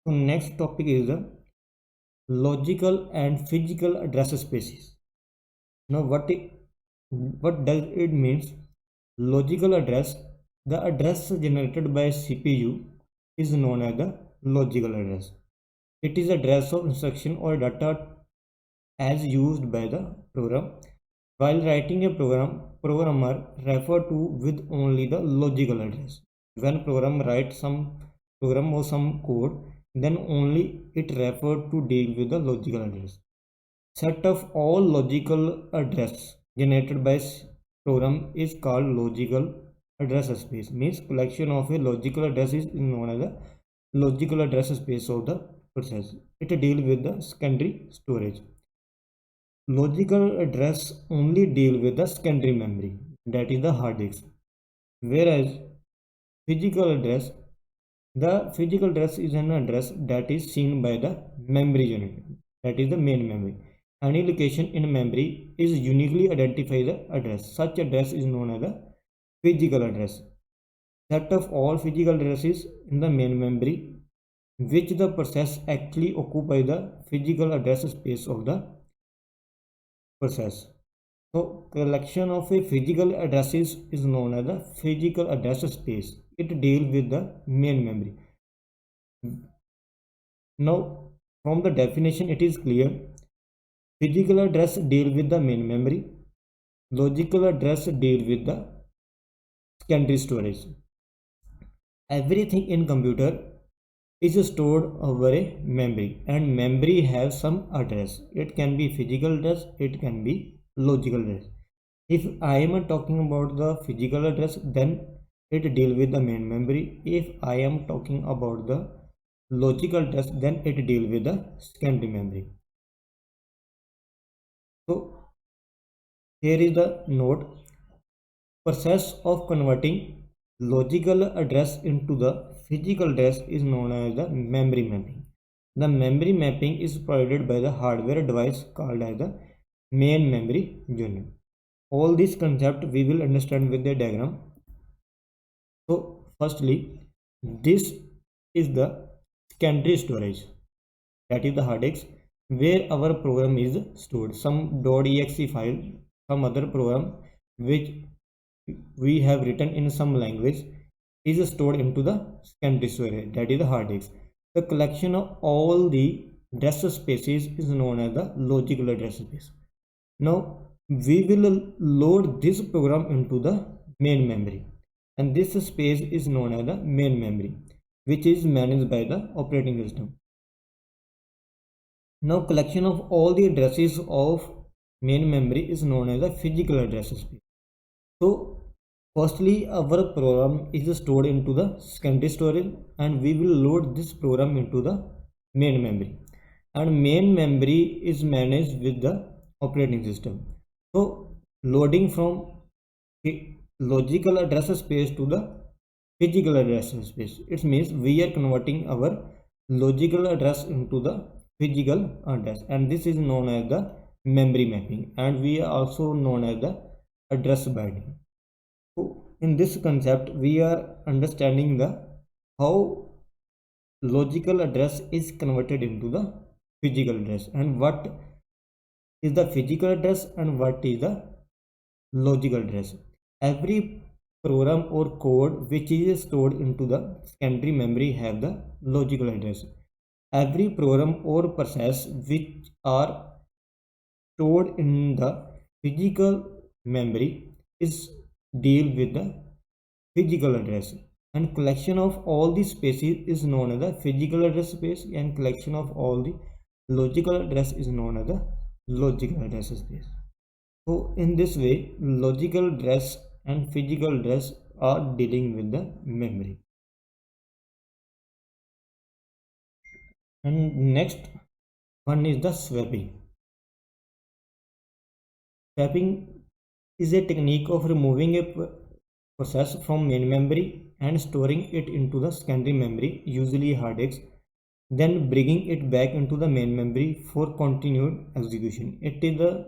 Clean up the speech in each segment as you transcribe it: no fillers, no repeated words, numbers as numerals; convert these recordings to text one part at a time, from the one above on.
So next topic is the logical and physical address spaces. Now what does it means? Logical address, the address generated by CPU is known as the logical address. It is address of instruction or data as used by the program. While writing a program, programmer refer to with only the logical address. When program writes some program or some code, then only it refer to deal with the logical address. Set of all logical address generated by program is called logical address space. Means collection of a logical address is known as the logical address space of the process. It deal with the secondary storage. Logical address only deal with the secondary memory, that is the hard disk, whereas physical address, the physical address is an address that is seen by the memory unit, that is the main memory. Any location in memory is uniquely identify the address. Such address is known as the physical address. Set of all physical addresses in the main memory which the process actually occupy the physical address space of the process. So collection of a physical addresses is known as the physical address space. It deals with the main memory. Now from the definition it is clear. Physical address deal with the main memory. Logical address deal with the secondary storage. Everything in computer is stored over a memory, and memory has some address. It can be physical address, it can be logical address. If I am talking about the physical address, then it deal with the main memory. If I am talking about the logical address, then it deal with the secondary memory. So here is the note. Process of converting logical address into the physical address is known as the memory mapping. The memory mapping is provided by the hardware device called as the main memory unit. All this concept we will understand with the diagram. So firstly, this is the secondary storage, that is the hard disk, where our program is stored. Some .exe file, some other program which we have written in some language is stored into the secondary storage, that is the hard disk. The collection of all the address spaces is known as the logical address space. Now we will load this program into the main memory, and this space is known as the main memory, which is managed by the operating system. Now collection of all the addresses of main memory is known as the physical address space. So firstly, our program is stored into the secondary storage, and we will load this program into the main memory, and main memory is managed with the operating system. So loading from logical address space to the physical address space, it means we are converting our logical address into the physical address, and this is known as the memory mapping, and we are also known as the address binding. So in this concept we are understanding the how logical address is converted into the physical address, and what is the physical address and what is the logical address. Every program or code which is stored into the secondary memory have the logical address. Every program or process which are stored in the physical memory is deal with the physical address, and collection of all the spaces is known as the physical address space, and collection of all the logical address is known as the logical address space. So in this way, logical address and physical address are dealing with the memory. And next one is the swapping. Swapping is a technique of removing a process from main memory and storing it into the secondary memory, usually hard disk, then bringing it back into the main memory for continued execution. It is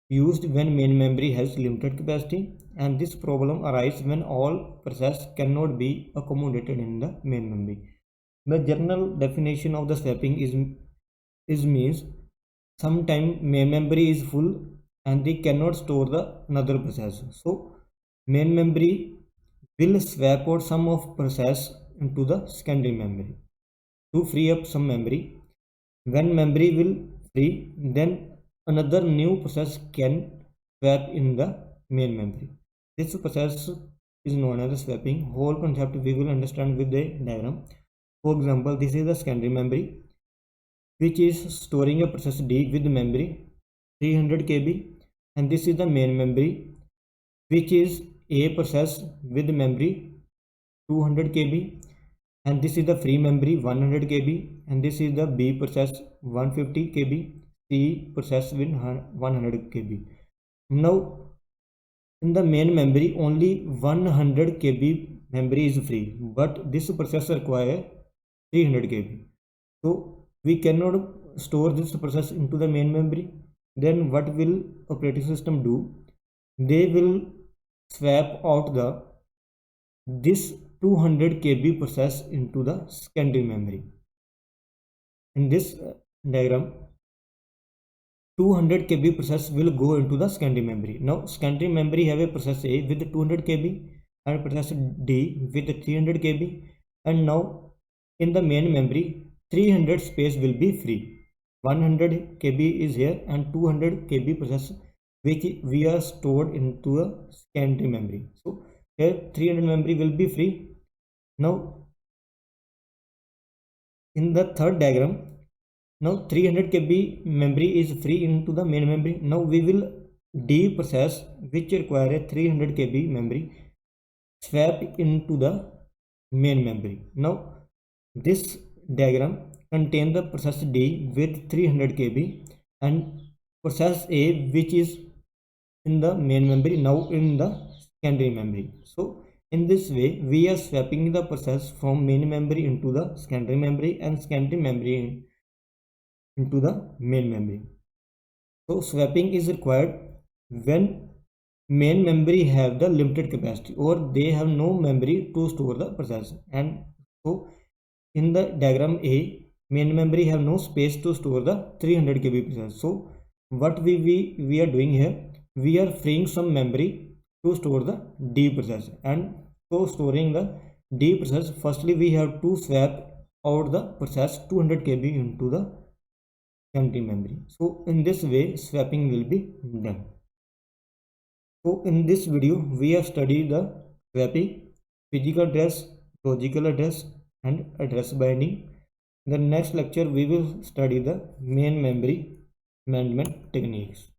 used when main memory has limited capacity, and this problem arises when all process cannot be accommodated in the main memory. The general definition of the swapping is means sometime main memory is full and they cannot store the another process. So main memory will swap out some of process into the secondary memory to free up some memory. When memory will free, then another new process can swap in the main memory. This process is known as swapping. Whole concept we will understand with the diagram. For example, this is the secondary memory, which is storing a process D with memory 300 KB, and this is the main memory, which is A process with memory 200 KB, and this is the free memory 100 KB, and this is the B process 150 KB, C process with 100 KB. Now in the main memory only 100 KB memory is free, but this process requires 300 KB. So we cannot store this process into the main memory. Then what will operating system do? They will swap out this 200 KB process into the secondary memory. In this diagram, 200 KB process will go into the secondary memory. Now secondary memory have a process A with 200 KB and process D with 300 KB, and now in the main memory 300 space will be free. 100 KB is here and 200 KB process which we are stored into a secondary memory. So here 300 memory will be free. Now in the third diagram, now 300 KB memory is free into the main memory. Now we will D process which require a 300 KB memory swap into the main memory. Now this diagram contains the process D with 300 KB and process A which is in the main memory now in the secondary memory. So in this way we are swapping the process from main memory into the secondary memory and secondary memory into the main memory. So swapping is required when main memory have the limited capacity or they have no memory to store the process. And so in the diagram A, main memory have no space to store the 300 KB process. So what we are doing here, we are freeing some memory to store the D process. And so storing the D process, firstly we have to swap out the process 200 KB into the empty memory. So in this way swapping will be done. So in this video we have studied the swapping, physical address, logical address and address binding. In the next lecture we will study the main memory management techniques.